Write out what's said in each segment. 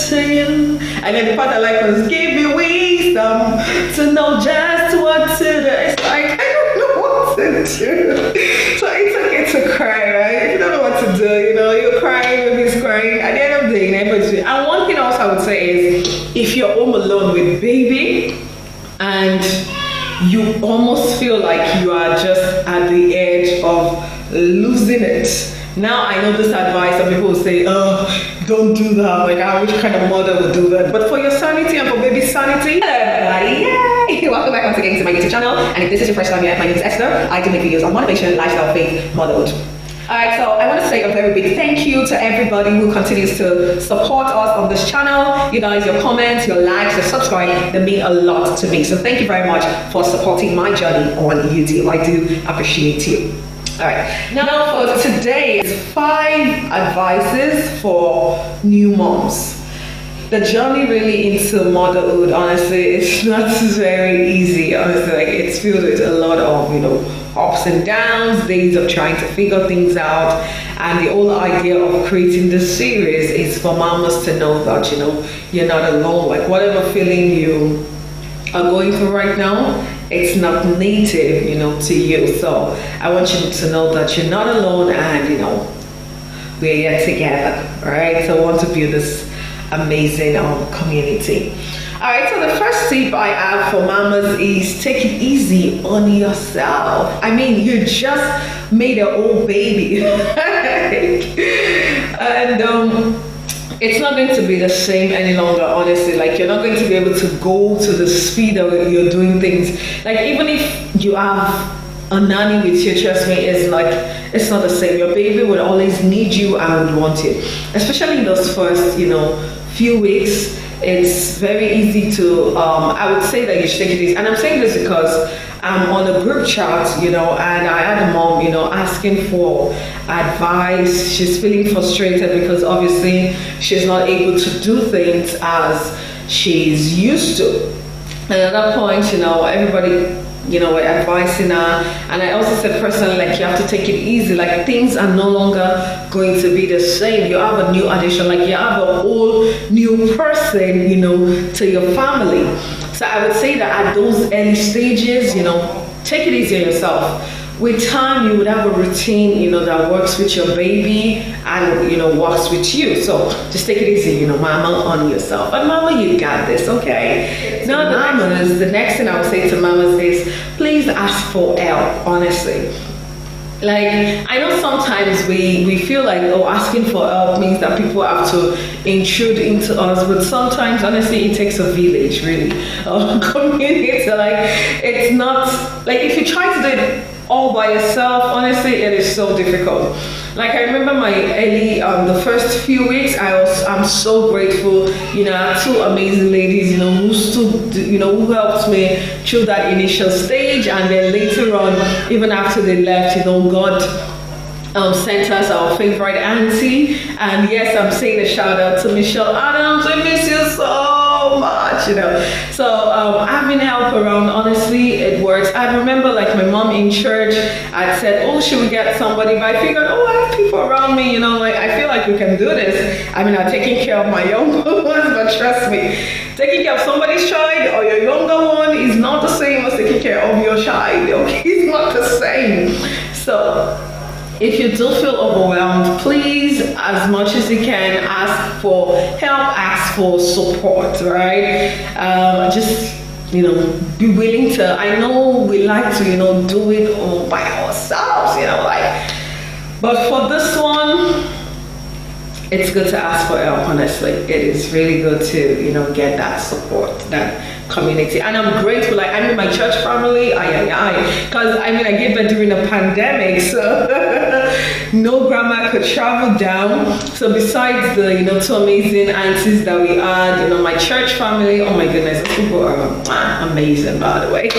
to you. And then the part I like was, give me wisdom to know just what to do. It's like, I don't know what to do. So it's okay to cry, right? If you don't know what to do, you're crying, baby's crying. At the end of the day, everybody's doing. And one thing else I would say is, if you're home alone with baby and you almost feel like you are just at the edge of losing it. Now I know this advice, some people will say, oh, don't do that. Like, which kind of mother would do that? But for your sanity and for baby's sanity, hello everybody, yay! Welcome back once again to my YouTube channel. And if this is your first time here, my name is Esther. I do make videos on motivation, lifestyle, faith, motherhood. Alright, so I want to say a very big thank you to everybody who continues to support us on this channel. You guys, your comments, your likes, your subscribe, they mean a lot to me. So thank you very much for supporting my journey on YouTube. I do appreciate you. Alright, now for today is 5 advices for new moms. The journey really into motherhood, honestly, it's not very easy. Honestly, like, it's filled with a lot of, ups and downs, days of trying to figure things out. And the whole idea of creating this series is for mamas to know that, you're not alone. Like, whatever feeling you are going through right now, it's not native, to you. So I want you to know that you're not alone, and, we're here together, all right? So I want to build this amazing community. All right, so the first tip I have for mamas is take it easy on yourself. I mean, you just made an old baby. And it's not going to be the same any longer, honestly. Like, you're not going to be able to go to the speed that you're doing things. Like, even if you have a nanny with you, trust me, it's not the same. Your baby would always need you and would want you. Especially in those first, few weeks. It's very easy to, I would say that you should take it easy. And I'm saying this because I'm on a group chat, and I had a mom, asking for advice. She's feeling frustrated because obviously she's not able to do things as she's used to. And at that point, everybody, we're advising her. And I also said personally, like, you have to take it easy. Like, things are no longer going to be the same. You have a new addition, like you have a whole new person, to your family. So I would say that at those early stages, take it easy on yourself. With time, you would have a routine, that works with your baby and, works with you. So just take it easy, mama, on yourself. And mama, you got this, okay? Now, the next thing I would say to mamas is, please ask for help, honestly. Like, I know sometimes we feel like, asking for help means that people have to intrude into us, but sometimes, honestly, it takes a village, really. Community, like, it's not, like, if you try to do it all by yourself, honestly, it is so difficult. Like, I remember my early, the first few weeks, I'm so grateful, I have 2 amazing ladies, who stood, who helped me through that initial stage. And then later on, even after they left, God sent us our favorite auntie. And yes, I'm saying a shout out to Michelle Adams. I miss you so much, So having help around, honestly, it works. I remember, like, my mom in church, I said, should we get somebody? But I figured, I have people around me, like, I feel like we can do this. I mean, I'm taking care of my young ones, but trust me, taking care of somebody's child or your younger one is not the same as taking care of your child, okay? It's not the same. So if you do feel overwhelmed, please, as much as you can, ask for help, ask for support, right? Just, be willing to, I know we like to, do it all by ourselves, but for this one, it's good to ask for help, honestly. It is really good to, get that support, that community. And I'm grateful, like, I'm in my church family, because, I gave birth during a pandemic, so no grandma could travel down. So besides the, 2 amazing aunties that we had, my church family, oh my goodness, those people are amazing, by the way.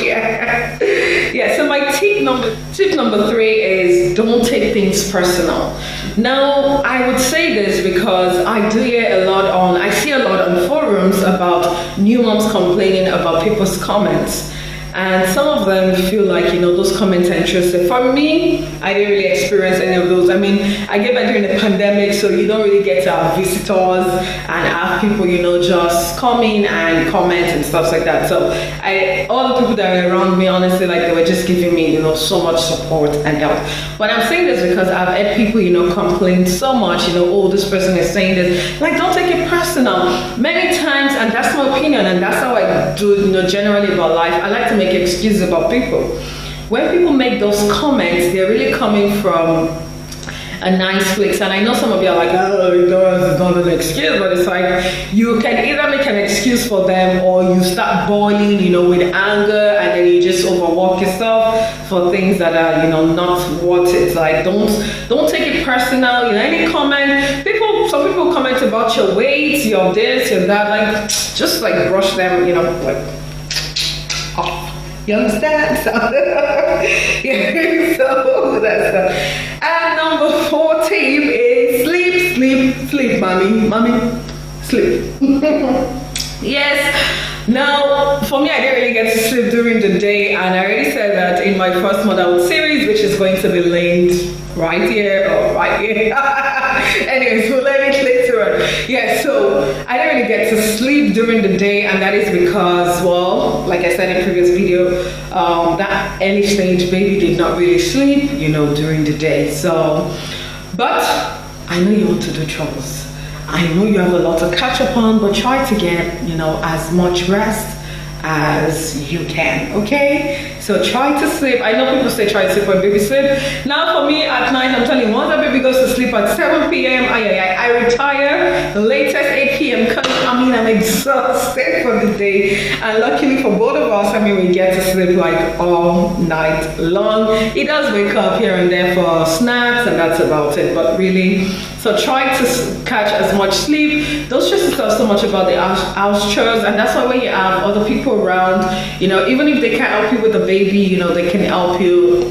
Yeah, so my tip number 3 is don't take things personal. Now, I would say this because I do hear I see a lot on forums about new moms complaining about people's comments. and some of them feel like, those comments are intrusive. For me, I didn't really experience any of those. I mean, I gave birth during the pandemic, so you don't really get to have visitors and have people, just come in and comment and stuff like that. So all the people that were around me, honestly, like they were just giving me, so much support and help. But I'm saying this because I've had people, complain so much, oh, this person is saying this. Like, don't take it personal. Many times, and that's my opinion, and that's how I do, generally about life, I like to make excuses about people. When people make those comments, they're really coming from a nice place. And I know some of you are like, oh, it's not an excuse, but it's like you can either make an excuse for them or you start boiling, with anger, and then you just overwork yourself for things that are, not worth it. Like, don't take it personal. Any comment, some people comment about your weight, your this, your that, like, just like brush them, like off. You understand? So, so that's that. And number 4 tip is sleep, mommy, sleep. Yes. Now, for me, I didn't really get to sleep during the day, and I already said that in my first Motherhood series, which is going to be linked right here or right here. Anyways, we'll learn it later on. Yeah, so I didn't really get to sleep during the day, and that is because, well, like I said in previous video, that early stage baby did not really sleep, during the day. So, but I know you want to do chores. I know you have a lot to catch up on, but try to get, as much rest as you can, okay? So try to sleep. I know people say try to sleep when baby sleep. Now for me at night, I'm telling you, once the baby goes to sleep at 7 p.m, I retire the latest 8 p.m. because I'm exhausted for the day. And luckily for both of us, we get to sleep like all night long. He does wake up here and there for snacks, and that's about it. But really, so try to catch as much sleep. Those stresses are so much about the house chores, and that's why when you have other people around, even if they can't help you with the baby, they can help you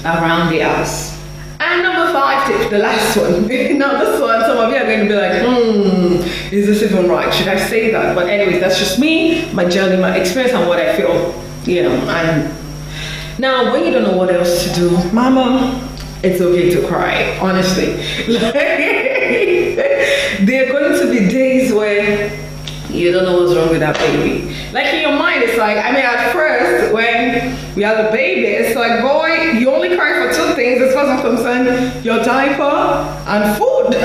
around the house. And number 5 tip, the last one. Now this one, some of you are going to be like, is this even right? Should I say that? But anyways, that's just me, my journey, my experience, and what I feel, and now when you don't know what else to do, mama, it's okay to cry, honestly. There are going to be days where you don't know what's wrong with that baby. Like in your mind, it's like, at first, when we had a baby, it's like, boy, you only cry for 2 things as far as I'm concerned, your diaper and food.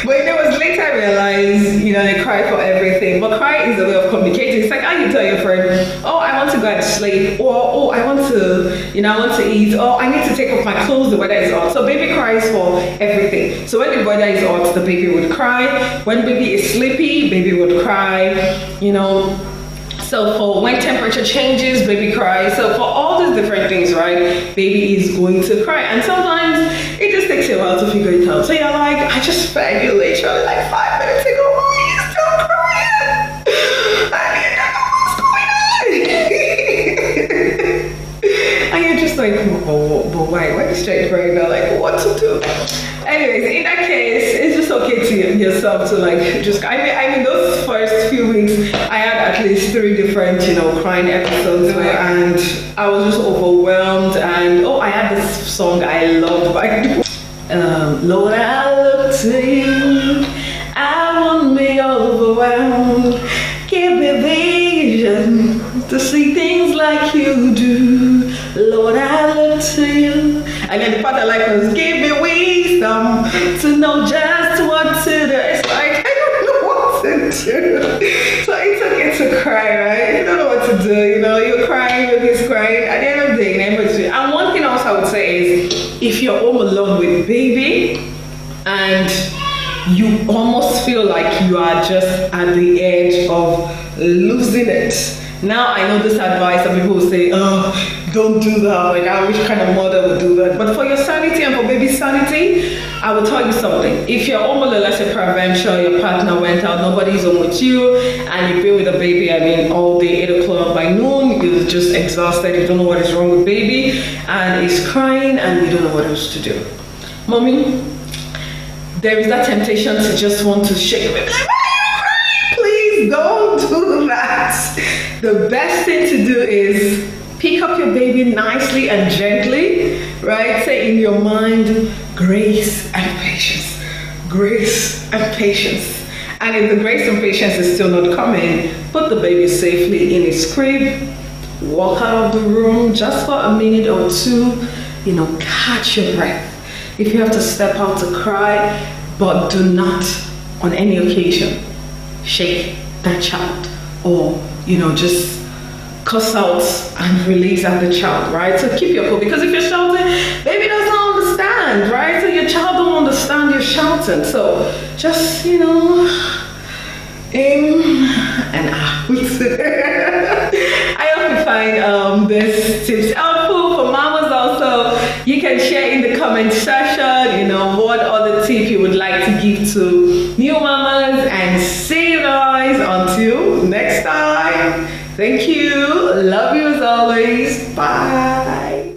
But it was later I realized, they cry for everything. But cry is a way of communicating. It's like how you tell your friend, oh, I want to go to sleep, or oh, I want to, I want to eat, or I need to take off my clothes, the weather is hot. So baby cries for everything. So when the weather is hot, the baby would cry. When baby is sleepy, baby would cry, So for when temperature changes, baby cries. So for all these different things, right, baby is going to cry. And sometimes it just takes you a while to figure it out. So you're like, I just fed you literally like 5 minutes ago. Why are you still crying? I mean, I don't know what's going on. And you're just like, but why? Why are you straight crying now? Like, what to do? Anyways, in that case, it's just okay to yourself to like just. I mean, those first few weeks, I had at least 3 different, crying episodes, and I was just overwhelmed. And I had this song I loved by Lord, I look to you. I won't be overwhelmed. Give me vision to see things like you do. Lord, I look to you. And then the part I like was, give me wisdom to know just what to do. It's like, I don't know what to do. So it's okay to cry, right? You don't know what to do, you're crying, baby's crying. At the end of the day, and one thing else I would say is, if you're home alone with baby, and you almost feel like you are just at the edge of losing it. Now I know this advice, some people will say, oh, don't do that. Like, which kind of mother would do that? But for your sanity and for baby's sanity, I will tell you something. If you're home alone, let's say peradventure, your partner went out, nobody's home with you, and you've been with the baby, all day, 8 o'clock by noon, you're just exhausted, you don't know what is wrong with baby, and he's crying, and you don't know what else to do. Mommy, there is that temptation to just want to shake him. Like, why are you crying? Please don't. don't do that. The best thing to do is pick up your baby nicely and gently, right? Say in your mind, grace and patience, grace and patience. And if the grace and patience is still not coming, put the baby safely in his crib, walk out of the room just for a minute or two, catch your breath. If you have to step out to cry, but do not on any occasion shake that child or, just cuss out and release at the child, right? So keep your cool, because if you're shouting, baby does not understand, right? So your child don't understand you're shouting. So just, in and out. I hope you find this tips helpful for mamas also. You can share in the comment section, what other tip you would like to give to new mamas, and see you guys until next time. Thank you. Love you as always. Bye.